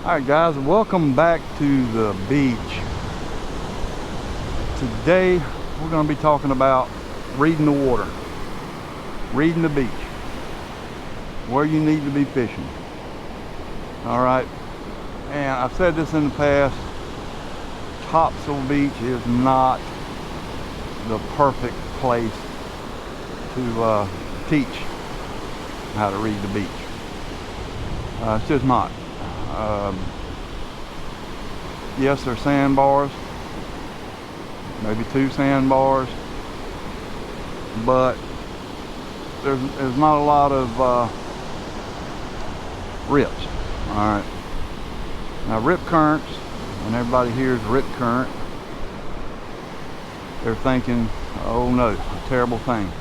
Alright guys, welcome back to the beach. Today we're going to be talking about reading the water, reading the beach, where you need to be fishing. Alright, and I've said this in the past, Topsail Beach is not the perfect place to teach how to read the beach. It's just not. Yes, there's sandbars, maybe 2 sandbars, but there's not a lot of rips. All right. Now, rip currents. When everybody hears rip current, they're thinking, "Oh no, a terrible thing."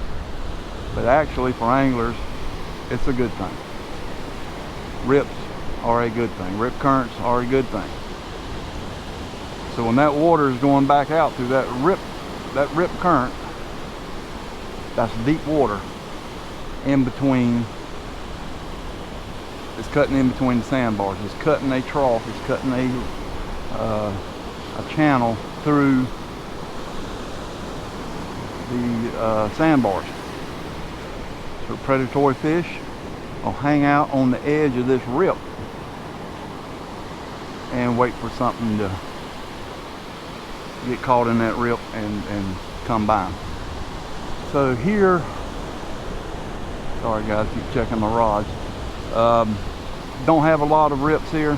But actually, for anglers, it's a good thing. Rips are a good thing. Rip currents are a good thing. So when that water is going back out through that rip current, that's deep water in between. It's cutting in between the sandbars. It's cutting a trough. It's cutting a channel through the sandbars. So predatory fish will hang out on the edge of this rip and wait for something to get caught in that rip and come by them. So here, sorry guys, keep checking my rods. Don't have a lot of rips here.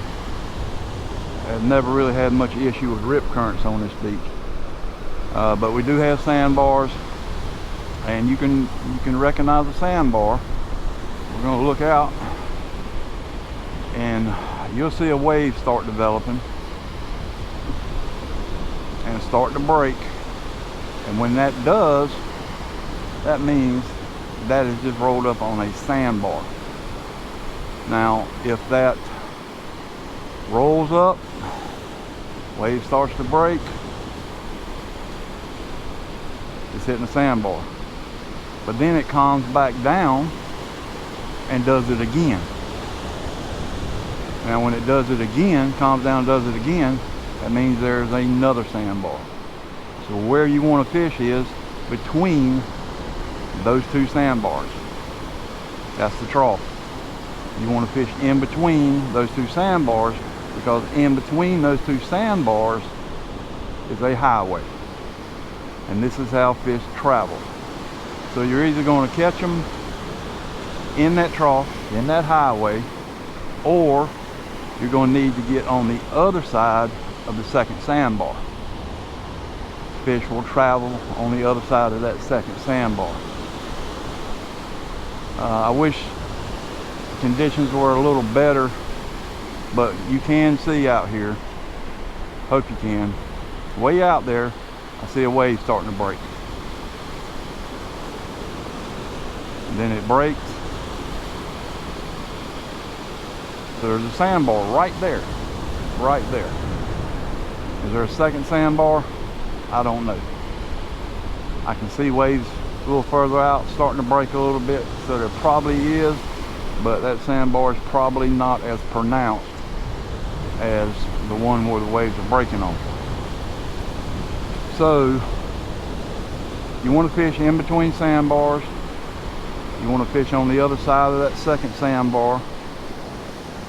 I've never really had much issue with rip currents on this beach. But we do have sandbars, and you can recognize a sandbar. We're going to look out, and you'll see a wave start developing and start to break. And when that does, that means that is just rolled up on a sandbar. Now, if that rolls up, wave starts to break, it's hitting the sandbar. But then it calms back down and does it again. Now when it does it again, calms down, does it again, that means there's another sandbar. So where you want to fish is between those 2 sandbars. That's the trough. You want to fish in between those 2 sandbars, because in between those 2 sandbars is a highway. And this is how fish travel. So you're either going to catch them in that trough, in that highway, or you're going to need to get on the other side of the second sandbar. Fish will travel on the other side of that second sandbar. I wish the conditions were a little better, but you can see out here, hope you can, way out there, I see a wave starting to break. And then it breaks. So there's a sandbar right there. Right there. Is there a second sandbar? I don't know. I can see waves a little further out starting to break a little bit, so there probably is, but that sandbar is probably not as pronounced as the one where the waves are breaking on. So you want to fish in between sandbars. You want to fish on the other side of that second sandbar.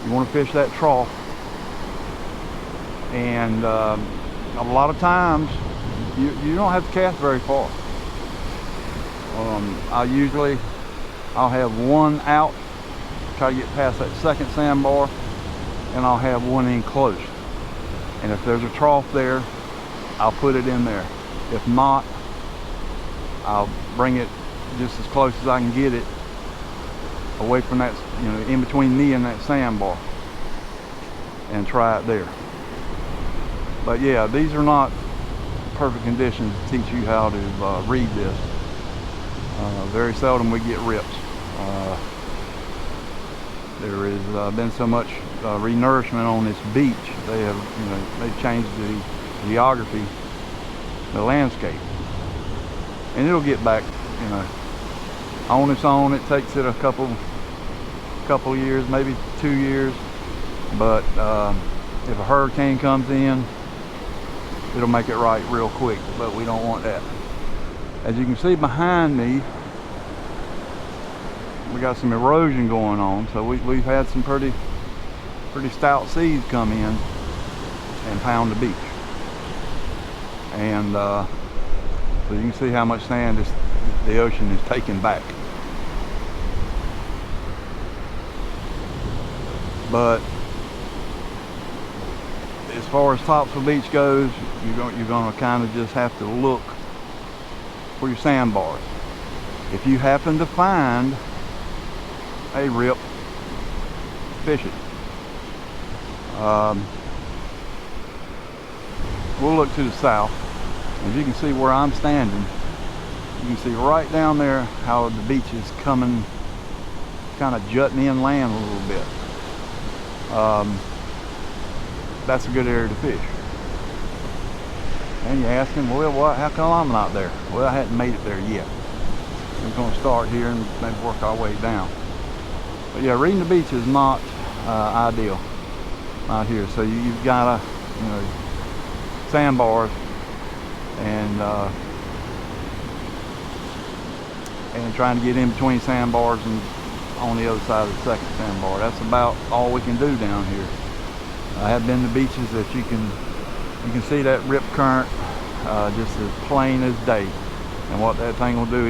You want to fish that trough. And a lot of times you don't have to cast very far. I'll have one out, try to get past that second sandbar, and I'll have one in close. And if there's a trough there, I'll put it in there. If not, I'll bring it just as close as I can get it, away from that, in between me and that sandbar, and try it there. But yeah, these are not perfect conditions to teach you how to read this. Very seldom we get rips. There has been so much renourishment on this beach. They've changed the geography, the landscape, and it'll get back, on its own. It takes it a couple years, maybe 2 years, but if a hurricane comes in, it'll make it right real quick, but we don't want that. As you can see behind me, we got some erosion going on, so we've had some pretty stout seas come in and pound the beach. And so you can see how much sand the ocean is taking back. But as far as Topsail Beach goes, you're going to kind of just have to look for your sandbars. If you happen to find a rip, fish it. We'll look to the south. As you can see where I'm standing, you can see right down there how the beach is coming, kind of jutting inland a little bit. That's a good area to fish. And you're asking, well, how come I'm not there? Well, I hadn't made it there yet. We're going to start here and maybe work our way down. But yeah, Reading the Beach is not ideal out here. So you've got to, sandbars and trying to get in between sandbars and on the other side of the second sandbar. That's about all we can do down here. I have been to beaches that you can see that rip current just as plain as day, and what that thing will do,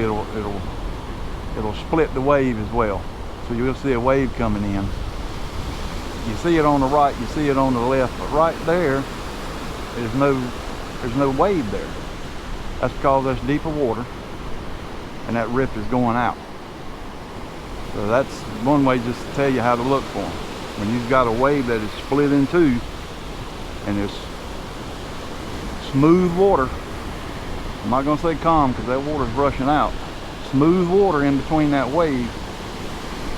it'll split the wave as well. So you'll see a wave coming in. You see it on the right, you see it on the left, but right there, there's no wave there. That's because that's deeper water, and that rip is going out. So that's one way just to tell you how to look for them. When you've got a wave that is split in two, and there's smooth water, I'm not going to say calm because that water's rushing out, smooth water in between that wave,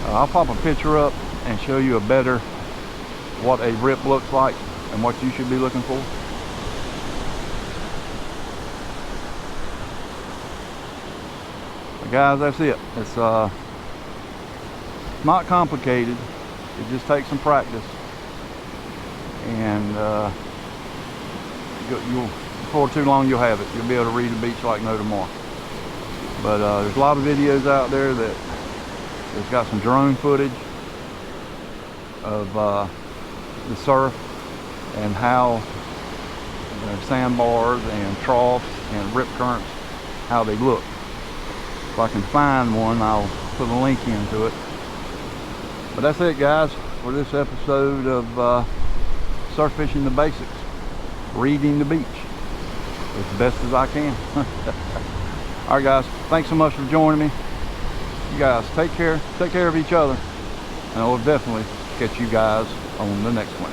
I'll pop a picture up and show you what a rip looks like and what you should be looking for. But guys, that's it. It's not complicated. It just takes some practice, and before too long you'll have it. You'll be able to read the beach like no tomorrow. But there's a lot of videos out there that's got some drone footage of the surf and how sandbars and troughs and rip currents, how they look. If I can find one, I'll put a link into it. But that's it, guys, for this episode of Surf Fishing the Basics, Reading the Beach as best as I can. Alright guys, thanks so much for joining me. You guys take care of each other, and I will definitely catch you guys on the next one.